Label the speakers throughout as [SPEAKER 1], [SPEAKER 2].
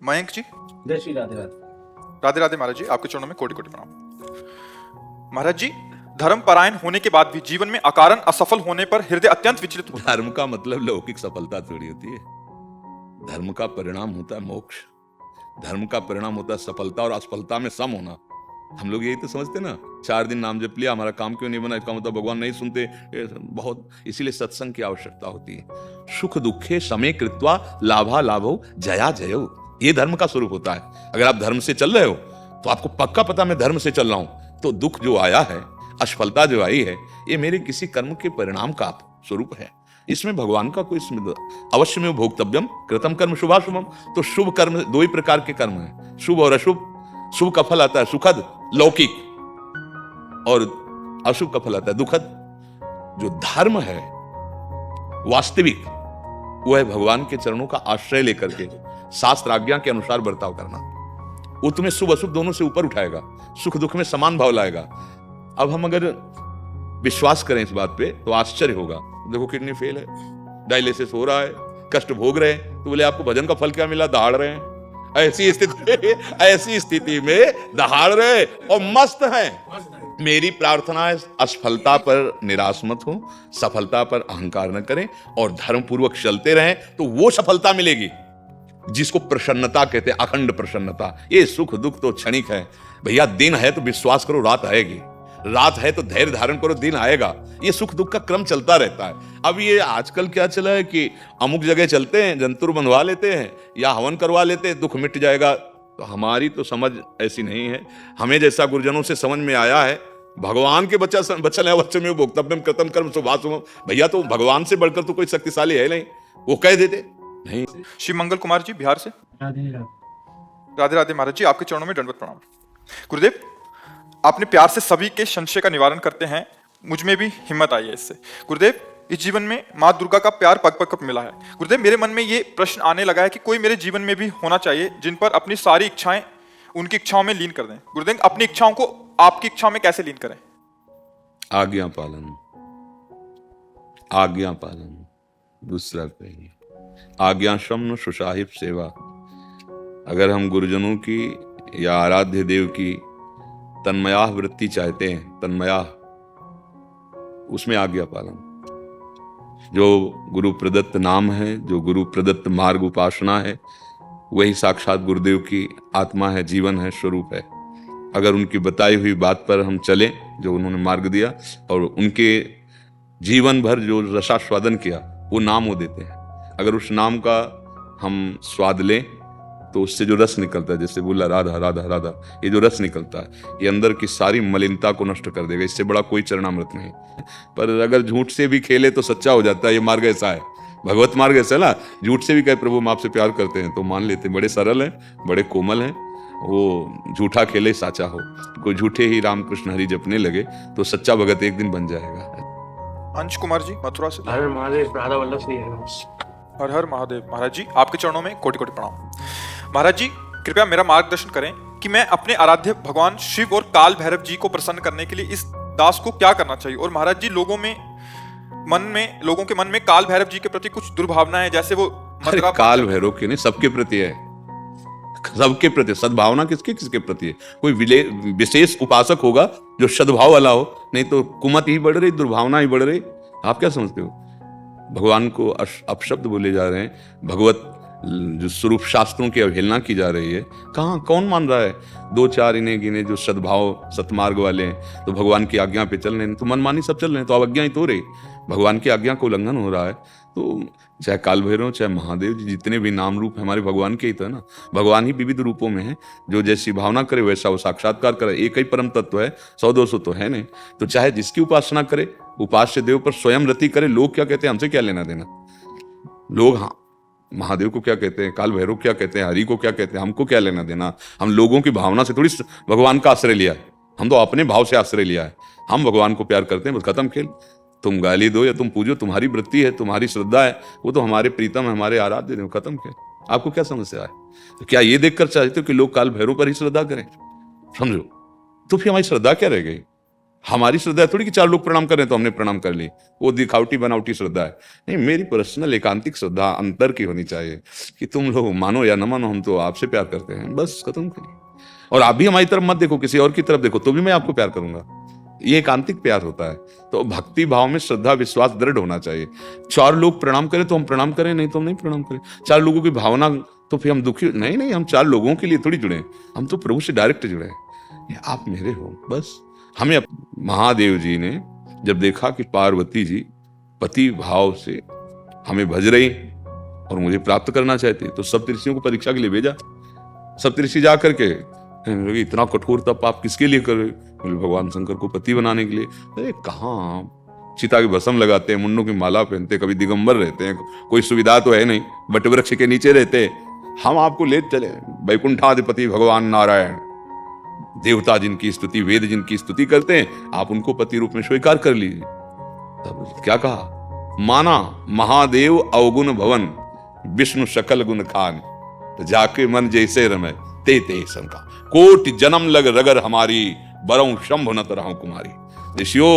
[SPEAKER 1] मयंक जी,
[SPEAKER 2] जय श्री राधे राधे।
[SPEAKER 1] राधे राधे महाराज जी, आपके चरणों में कोटि कोटि प्रणाम। महाराज जी, धर्म परायण होने के बाद भी जीवन में अकारण असफल होने पर हृदय अत्यंत विचलित होता है।
[SPEAKER 3] धर्म का मतलब लौकिक सफलता थोड़ी होती है। धर्म का परिणाम होता है मोक्ष। धर्म का परिणाम होता है सफलता और असफलता में सम होना। हम लोग यही तो समझते ना, 4 दिन नाम जप लिया, हमारा काम क्यों नहीं बना, इसका मतलब भगवान नहीं सुनते। बहुत इसीलिए सत्संग की आवश्यकता होती है। सुख दुखे समे कृत्वा लाभा लाभो जया जयो, ये धर्म का स्वरूप होता है। अगर आप धर्म से चल रहे हो तो आपको पक्का पता मैं धर्म से चल रहा हूं, तो दुख जो आया है, असफलता जो आई है, ये मेरे किसी कर्म के परिणाम का स्वरूप है। इसमें भगवान का कोई अवश्य में भोक्तव्यम कृतम कर्म शुभाशुभम। तो शुभ कर्म 2 ही प्रकार के कर्म हैं, शुभ और अशुभ। शुभ का फल आता है सुखद लौकिक, और अशुभ का फल आता है दुखद। जो धर्म है वास्तविक, वो है भगवान के चरणों का आश्रय लेकर के शास्त्र आज्ञा के अनुसार बर्ताव करना। वो तुम्हें शुभ अशुभ दोनों से ऊपर उठाएगा, सुख दुख में समान भाव लाएगा। अब हम अगर विश्वास करें इस बात पे तो आश्चर्य होगा। देखो किडनी फेल है, डायलिसिस हो रहा है, कष्ट भोग रहे हैं, तो बोले आपको भजन का फल क्या मिला, दहाड़ रहे हैं। ऐसी स्थिति में दहाड़ रहे और मस्त हैं। मेरी प्रार्थना है असफलता पर निराश मत हो, सफलता पर अहंकार न करें और धर्म पूर्वक चलते रहें, तो वो सफलता मिलेगी जिसको प्रसन्नता कहते हैं, अखंड प्रसन्नता। ये सुख दुख तो क्षणिक है भैया। दिन है तो विश्वास करो रात आएगी, रात है तो धैर्य धारण करो दिन आएगा। ये सुख दुख का क्रम चलता रहता है। अब ये आजकल क्या चला है कि अमुक जगह चलते हैं, जंतुर बंधवा लेते हैं या हवन करवा लेते हैं, दुख मिट जाएगा। तो हमारी तो समझ ऐसी नहीं है। हमें जैसा गुरुजनों से समझ में आया है, भगवान के बच्चे में भोक्तव्यम कृतम कर्म शुभाशुभम। भैया तो भगवान से बढ़कर तो कोई शक्तिशाली है नहीं, वो कह देते नहीं।
[SPEAKER 1] श्री मंगल कुमार जी, बिहार से।
[SPEAKER 2] राधे राधे।
[SPEAKER 1] राधे राधे महाराज जी, आपके चरणों में दंडवत प्रणाम। गुरुदेव, आपने प्यार से सभी के संशय का निवारण करते हैं, मुझ में भी हिम्मत आई है इससे। गुरुदेव, इस जीवन में माँ दुर्गा का प्यार पग पग पर मिला है। गुरुदेव, मेरे मन में ये प्रश्न आने लगा है कि कोई मेरे जीवन में भी होना चाहिए जिन पर अपनी सारी इच्छाएं उनकी इच्छाओं में लीन कर दें। गुरुदेव, अपनी इच्छाओं को आपकी इच्छाओं में कैसे लीन करें?
[SPEAKER 3] आज्ञा पालन, आज्ञा पालन, दूसरा कहिए आज्ञा शम्न सुसाहिब सेवा। अगर हम गुरुजनों की या आराध्य देव की तन्मयाह वृत्ति चाहते हैं, तन्मयाह, उसमें आज्ञा पालन। जो गुरु प्रदत्त नाम है, जो गुरु प्रदत्त मार्ग उपासना है, वही साक्षात गुरुदेव की आत्मा है, जीवन है, स्वरूप है। अगर उनकी बताई हुई बात पर हम चलें, जो उन्होंने मार्ग दिया, और उनके जीवन भर जो रसास्वादन किया, वो नाम वो देते हैं। अगर उस नाम का हम स्वाद लें तो उससे जो रस निकलता है, जैसे बोला राधा राधा राधा, ये जो रस निकलता है, ये अंदर की सारी मलिनता को नष्ट कर देगा। इससे बड़ा कोई चरणामृत नहीं। पर अगर झूठ से भी खेले तो सच्चा हो जाता है। ये मार्ग ऐसा है, भगवत मार्ग ऐसा ना। झूठ से भी कहे प्रभु हम आपसे प्यार करते हैं तो मान लेते हैं। बड़े सरल हैं, बड़े कोमल हैं। वो झूठा खेले साचा हो। कोई झूठे ही रामकृष्ण हरि जपने लगे तो सच्चा भगत एक दिन बन जाएगा।
[SPEAKER 1] अंश कुमार जी, मथुरा से।
[SPEAKER 2] हर महादेव, राधा वल्लभ श्री हरिवंश।
[SPEAKER 1] हर हर महादेव। महाराज जी, आपके चरणों में कोटि कोटि प्रणाम। महाराज जी, कृपया मेरा मार्गदर्शन करें कि मैं अपने आराध्य भगवान शिव और काल भैरव जी को प्रसन्न करने के लिए इस दास को क्या करना चाहिए। और महाराज जी, लोगों के मन में काल भैरव जी के प्रति कुछ दुर्भावनाएं, जैसे वो
[SPEAKER 3] काल भैरव के नहीं, सबके प्रति है। सबके प्रति सद्भावना किसके किसके प्रति है। कोई विशेष उपासक होगा जो सद्भाव वाला हो, नहीं तो कुमत ही बढ़ रही, दुर्भावना ही बढ़ रही। आप क्या समझते हो? भगवान को अपशब्द बोले जा रहे हैं, भगवत जो स्वरूप शास्त्रों की अवहेलना की जा रही है। कहाँ, कौन मान रहा है? 2-4 इन्हें गिने जो सद्भाव सतमार्ग वाले हैं, तो भगवान की आज्ञा पे चल रहे हैं। तो मनमानी सब चल रहे हैं, तो अवज्ञा ही तो रही। भगवान की आज्ञा को उल्लंघन हो रहा है। तो चाहे काल भैरव, चाहे महादेव जी, जितने भी नाम रूप हमारे भगवान के ही तो है ना। भगवान ही विविध रूपों में है, जो जैसी भावना करे वैसा वो साक्षात्कार करे। एक ही परम तत्व है, 100-200 तो है नहीं। तो चाहे जिसकी उपासना करे, उपास्य देव पर स्वयं रति करे। लोग क्या कहते हैं, हमसे क्या लेना देना। लोग हाँ महादेव को क्या कहते हैं, काल भैरव क्या कहते हैं, हरि को क्या कहते हैं, हमको क्या लेना देना। हम लोगों की भावना से थोड़ी भगवान का आश्रय लिया है। हम तो अपने भाव से आश्रय लिया है। हम भगवान को प्यार करते हैं, बस खत्म खेल। तुम गाली दो या तुम पूजो, तुम्हारी वृत्ति है, तुम्हारी श्रद्धा है, वो तो हमारे प्रीतम है, हमारे आराध्य है, खत्म खेल। आपको क्या समस्या है? तो क्या ये देखकर चाहते हो कि लोग काल भैरव पर ही श्रद्धा करें? समझो, तो फिर हमारी श्रद्धा क्या रह गई? हमारी श्रद्धा है थोड़ी कि 4 लोग प्रणाम कर रहे हैं तो हमने प्रणाम कर ली, वो दिखावटी बनावटी श्रद्धा है। नहीं, मेरी पर्सनल एकांतिक श्रद्धा अंतर की होनी चाहिए कि तुम लोग मानो या न मानो, हम तो आपसे प्यार करते हैं, बस खत्म करिए। और आप भी हमारी तरफ मत देखो, किसी और की तरफ देखो तो भी मैं आपको प्यार करूंगा। ये एकांतिक प्यार होता है। तो भक्ति भाव में श्रद्धा विश्वास दृढ़ होना चाहिए। 4 लोग प्रणाम करें तो हम प्रणाम करें, नहीं तो हम नहीं प्रणाम करें। 4 लोगों की भावना तो फिर हम दुखी नहीं, हम 4 लोगों के लिए थोड़ी जुड़े हैं, हम तो प्रभु से डायरेक्ट जुड़े हैं। आप मेरे हो बस। हमें महादेव जी ने जब देखा कि पार्वती जी पति भाव से हमें भज रही और मुझे प्राप्त करना चाहती, तो सप्तऋषियों को परीक्षा के लिए भेजा। सप्तऋषि जा करके इतना कठोर तप आप किसके लिए कर रहे हो? भगवान शंकर को पति बनाने के लिए। अरे कहाँ, चिता के भस्म लगाते हैं, मुंडों की माला पहनते, कभी दिगंबर रहते हैं, कोई सुविधा तो है नहीं, बट वृक्ष के नीचे रहते। हम आपको ले चले वैकुंठाधिपति भगवान नारायण, देवता जिनकी स्तुति, वेद जिनकी स्तुति करते हैं, आप उनको पति रूप में स्वीकार कर लीजिए। तब क्या कहा? माना महादेव अवगुण भवन, विष्णु सकल गुण खान, तो जाके मन जैसे रमे ते शंका, कोटि जन्म लग रगर हमारी, बरऊं शंभ न तरहूं कुमारी। ऋषियों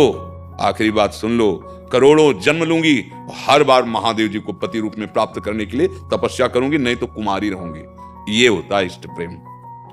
[SPEAKER 3] आखिरी बात सुन लो, करोड़ों जन्म लूंगी, हर बार महादेव जी को पति रूप में प्राप्त करने के लिए तपस्या करूंगी, नहीं तो कुमारी रहूंगी। ये होता है इष्ट प्रेम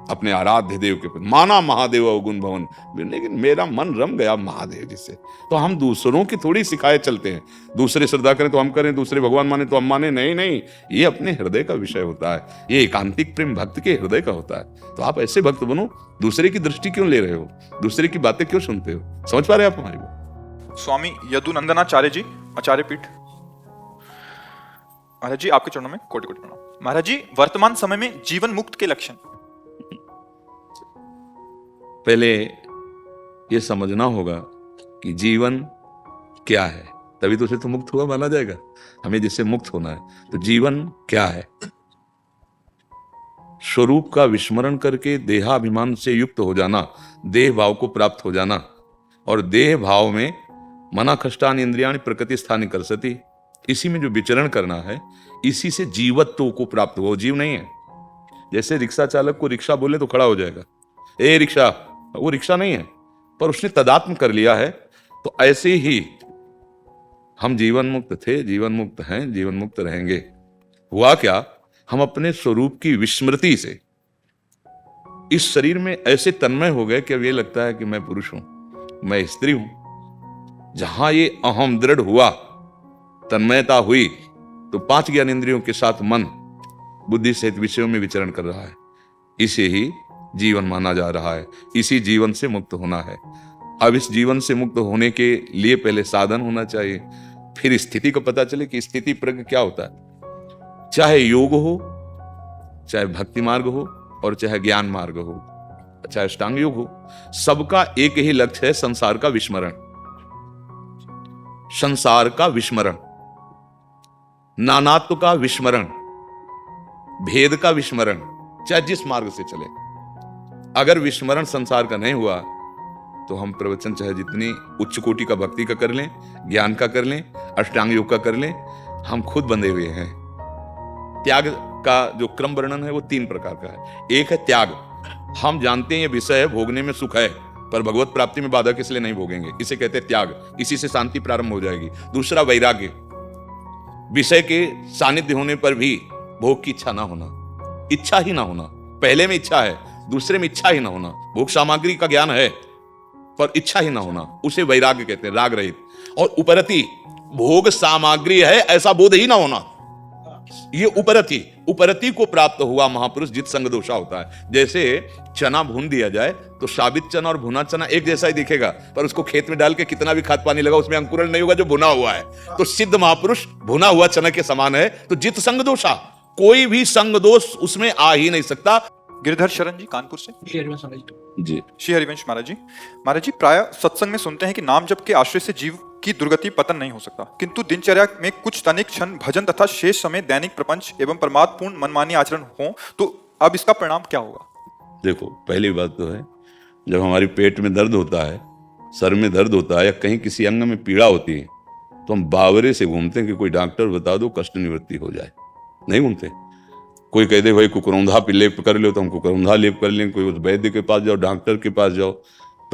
[SPEAKER 3] अपने आराध्य देव के प्रति। माना महादेव अवगुण भवन, लेकिन मेरा मन रम गया महादेव जी से। तो हम दूसरों की थोड़ी सिखाए चलते हैं, दूसरे श्रद्धा करें तो हम करें, दूसरे भगवान माने तो हम माने, नहीं, ये अपने हृदय का विषय होता है। ये एकांतिक प्रेम भक्त के हृदय का होता है। तो आप ऐसे भक्त बनो, दूसरे की दृष्टि क्यों ले रहे हो, दूसरे की बातें क्यों सुनते हो? समझ पा रहे आप हमारी बात?
[SPEAKER 1] स्वामी यदुनंदनाचार्य जी, आचार्य पीठ। महाराज जी आपके चरणों में कोटि कोटि प्रणाम। महाराज जी, वर्तमान समय में जीवन मुक्त के लक्षण।
[SPEAKER 3] पहले ये समझना होगा कि जीवन क्या है, तभी तो उसे तो मुक्त हुआ माना जाएगा। हमें जिससे मुक्त होना है, तो जीवन क्या है? स्वरूप का विस्मरण करके देहाभिमान से युक्त हो जाना, देह भाव को प्राप्त हो जाना, और देह भाव में मना कष्टान इंद्रियाणि प्रकृति स्थानी कर सती, इसी में जो विचरण करना है, इसी से जीवत्व को प्राप्त हो। जीव नहीं है। जैसे रिक्शा चालक को रिक्शा बोले तो खड़ा हो जाएगा, ए रिक्शा, वो रिक्शा नहीं है, पर उसने तदात्म कर लिया है। तो ऐसे ही हम जीवन मुक्त थे, जीवन मुक्त हैं, जीवन मुक्त रहेंगे। हुआ क्या? हम अपने स्वरूप की विस्मृति से इस शरीर में ऐसे तन्मय हो गए कि अब ये लगता है कि मैं पुरुष हूं, मैं स्त्री हूं। जहां ये अहम दृढ़ हुआ, तन्मयता हुई, तो 5 ज्ञानेंद्रियों के साथ मन बुद्धि सहित विषयों में विचरण कर रहा है। इसे ही जीवन माना जा रहा है। इसी जीवन से मुक्त होना है। अब इस जीवन से मुक्त होने के लिए पहले साधन होना चाहिए, फिर स्थिति को पता चले कि स्थिति प्रज्ञ क्या होता है। चाहे योग हो, चाहे भक्ति मार्ग हो, और चाहे ज्ञान मार्ग हो, चाहे अष्टांग योग हो, सबका एक ही लक्ष्य है, संसार का विस्मरण। संसार का विस्मरण, नानात्व का विस्मरण, भेद का विस्मरण, चाहे जिस मार्ग से चले। अगर विस्मरण संसार का नहीं हुआ तो हम प्रवचन चाहे जितनी उच्च कोटि का भक्ति का कर लें, ज्ञान का कर लें, अष्टांग योग का कर लें, हम खुद बंधे हुए हैं। त्याग का जो क्रम वर्णन है वो 3 प्रकार का है। एक है त्याग, हम जानते हैं ये विषय है, भोगने में सुख है, पर भगवत प्राप्ति में बाधक इसलिए नहीं भोगेंगे, इसे कहते हैं त्याग। इसी से शांति प्रारंभ हो जाएगी। दूसरा वैराग्य, विषय के सानिध्य होने पर भी भोग की इच्छा ना होना, इच्छा ही ना होना। पहले में इच्छा है, दूसरे में इच्छा ही ना होना। भोग सामग्री का ज्ञान है पर इच्छा ही ना होना, उसे वैराग्य कहते हैं, राग रहित। और उपरति, भोग सामग्री है ऐसा बोध ही ना होना, ये उपरति को प्राप्त हुआ महापुरुष जित संग दोषा होता है। जैसे चना भून दिया जाए तो साबित चना और भुना चना एक जैसा ही दिखेगा, पर उसको खेत में डाल के कितना भी खाद पानी लगा उसमें अंकुरण नहीं होगा जो भुना हुआ है। तो सिद्ध महापुरुष भुना हुआ चना के समान है। तो जित संग दोषा, कोई भी संग दोष उसमें आ ही नहीं सकता।
[SPEAKER 1] गिरधर शरण जी कानपुर से।
[SPEAKER 3] जी,
[SPEAKER 1] श्री हरिवंश महाराज जी। महाराज जी, प्राय सत्संग में सुनते हैं कि नाम जप के आश्रय से जीव की दुर्गति पतन नहीं हो सकता, किंतु दिनचर्या में कुछ तनिक क्षण भजन तथा शेष समय दैनिक प्रपंच एवं परमात्मपूर्ण मनमानी आचरण हो तो अब इसका परिणाम क्या होगा?
[SPEAKER 3] देखो, पहली बात तो है, जब हमारी पेट में दर्द होता है, सर में दर्द होता है, या कहीं किसी अंग में पीड़ा होती है, तो हम बावरे से घूमते हैं कि कोई डॉक्टर बता दो कष्ट निवृत्ति हो जाए। नहीं घूमते। कोई कह दे भाई कुकरौंधा पे लेप कर लो तो हम कुकरौंधा लेप कर लें, कोई उस वैद्य के पास जाओ, डॉक्टर के पास जाओ।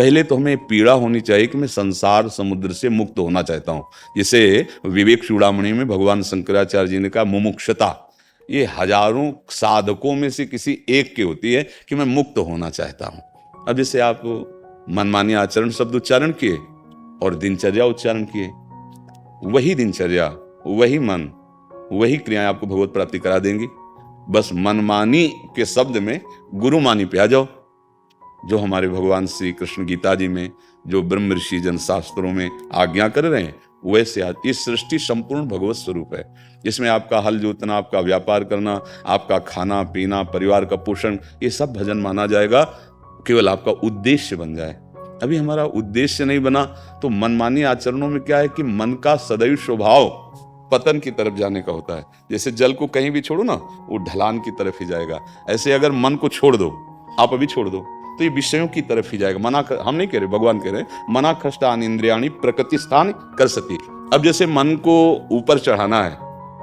[SPEAKER 3] पहले तो हमें पीड़ा होनी चाहिए कि मैं संसार समुद्र से मुक्त होना चाहता हूँ। जिसे विवेक चूड़ामणि में भगवान शंकराचार्य जी ने कहा मुमुक्षुता, ये हजारों साधकों में से किसी एक की होती है कि मैं मुक्त होना चाहता हूँ। अब जैसे आप मनमानी आचरण शब्द उच्चारण किए और दिनचर्या उच्चारण किए, वही दिनचर्या, वही मन, वही क्रियाएं आपको भगवत प्राप्ति करा देंगी। बस मनमानी के शब्द में गुरुमानी पे आ जाओ। जो हमारे भगवान श्री कृष्ण गीता जी में, जो ब्रह्म ऋषि जन शास्त्रों में आज्ञा कर रहे हैं, वैसे आज इस सृष्टि संपूर्ण भगवत स्वरूप है। इसमें आपका हल जोतना, आपका व्यापार करना, आपका खाना पीना, परिवार का पोषण, ये सब भजन माना जाएगा, केवल आपका उद्देश्य बन जाए। अभी हमारा उद्देश्य नहीं बना तो मनमानी आचरणों में क्या है कि मन का सदैव स्वभाव पतन की तरफ जाने का होता है। जैसे जल को कहीं भी छोड़ो ना, वो ढलान की तरफ ही जाएगा। ऐसे अगर मन को छोड़ दो, आप अभी छोड़ दो, तो ये विषयों की तरफ ही जाएगा। हम नहीं कह रहे, भगवान कह रहे हैं मना खष्टान इंद्रियाणी प्रकृति स्थान कर सती। अब जैसे मन को ऊपर चढ़ाना है,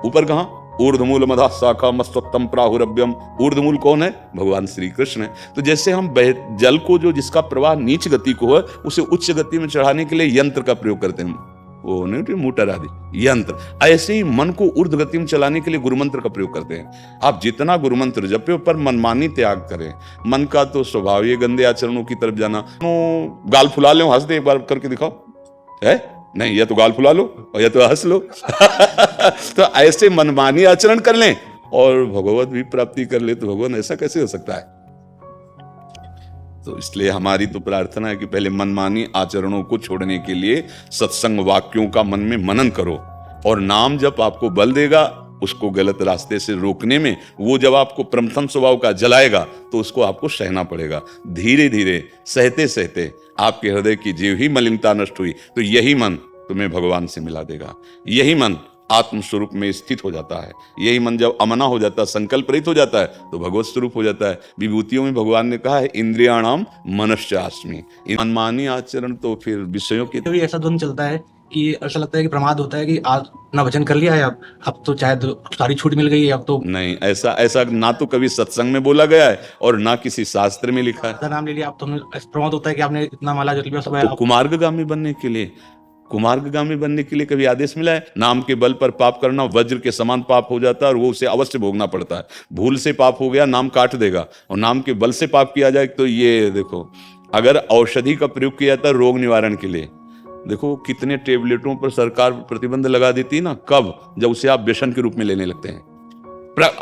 [SPEAKER 3] ऊपर कहाँ? ऊर्ध्वमूल मधा शाखा मस्तत्तम प्राहुरभ्यम। ऊर्ध्वमूल कौन है? भगवान श्री कृष्ण है। तो जैसे हम जल को, जो जिसका प्रवाह नीच गति को है, उसे उच्च गति में चढ़ाने के लिए यंत्र का प्रयोग करते हैं, वो नहीं मोटर आदि यंत्र। ऐसे ही मन को ऊर्ध्व गति में चलाने के लिए गुरुमंत्र का प्रयोग करते हैं। आप जितना गुरुमंत्र जपे पर मनमानी त्याग करें। मन का तो स्वभाव ये गंदे आचरणों की तरफ जाना। गाल फुला लो, हंस दे, एक बार करके दिखाओ, है नहीं? या तो गाल फुला लो और या तो हंस लो। तो ऐसे मनमानी आचरण कर लें और भगवत भी प्राप्ति कर ले, तो भगवान ऐसा कैसे हो सकता है? तो इसलिए हमारी तो प्रार्थना है कि पहले मनमानी आचरणों को छोड़ने के लिए सत्संग वाक्यों का मन में मनन करो, और नाम जब आपको बल देगा उसको गलत रास्ते से रोकने में। वो जब आपको प्रथम स्वभाव का जलाएगा तो उसको आपको सहना पड़ेगा। धीरे धीरे सहते सहते आपके हृदय की जीव ही मलिनता नष्ट हुई तो यही मन तुम्हें भगवान से मिला देगा। यही मन आत्म स्वरूप में स्थित हो जाता है। यही मन जब अमना हो जाता है, संकल्प रहित हो जाता है, तो भगवत स्वरूप हो जाता है। विभूतियों में भगवान ने कहा है इंद्रियाणाम मनश्चास्मि। मनमानी आचरण तो फिर विषयों की
[SPEAKER 2] भी ऐसा दोनों चलता है कि ऐसा लगता है कि प्रमाद होता है कि आज ना भजन कर लिया है, अब तो शायद सारी छूट मिल गई है, अब तो
[SPEAKER 3] नहीं। ऐसा ना तो कभी सत्संग में बोला गया है और ना किसी शास्त्र में लिखा है।
[SPEAKER 2] नाम ले लिया, अब तो प्रमाद होता है कि आपने इतना माला जप लिया, सब
[SPEAKER 3] तो कुमार्गगामी बनने के लिए कभी आदेश मिला है? नाम के बल पर पाप करना वज्र के समान पाप हो जाता है और वो उसे अवश्य भोगना पड़ता है। भूल से पाप हो गया, नाम काट देगा, और नाम के बल से पाप किया जाए तो ये देखो, अगर औषधि का प्रयोग किया जाता है रोग निवारण के लिए, देखो कितने टेबलेटों पर सरकार प्रतिबंध लगा देती है ना। कब? जब उसे आप व्यसन के रूप में लेने लगते हैं।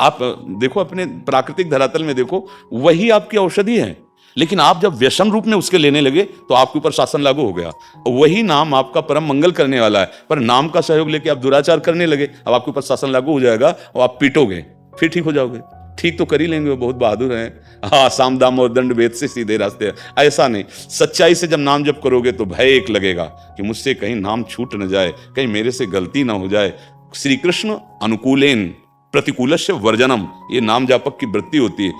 [SPEAKER 3] आप देखो अपने प्राकृतिक धरातल में देखो, वही आपकी औषधि है, लेकिन आप जब व्यसन रूप में उसके लेने लगे तो आपके ऊपर शासन लागू हो गया। वही नाम आपका परम मंगल करने वाला है, पर नाम का सहयोग लेके आप दुराचार करने लगे, अब आपके ऊपर शासन लागू हो जाएगा और आप पीटोगे, फिर ठीक हो जाओगे। ठीक तो कर ही लेंगे, वो बहुत बहादुर हैं। हाँ, साम दाम और दंड भेद से सीधे रास्ते हैं। ऐसा नहीं, सच्चाई से जब नाम जप करोगे तो भय एक लगेगा कि मुझसे कहीं नाम छूट न जाए, कहीं मेरे से गलती ना हो जाए। श्री कृष्ण अनुकूलेन प्रतिकूलस्य वर्जनम, ये नाम जापक की वृत्ति होती है।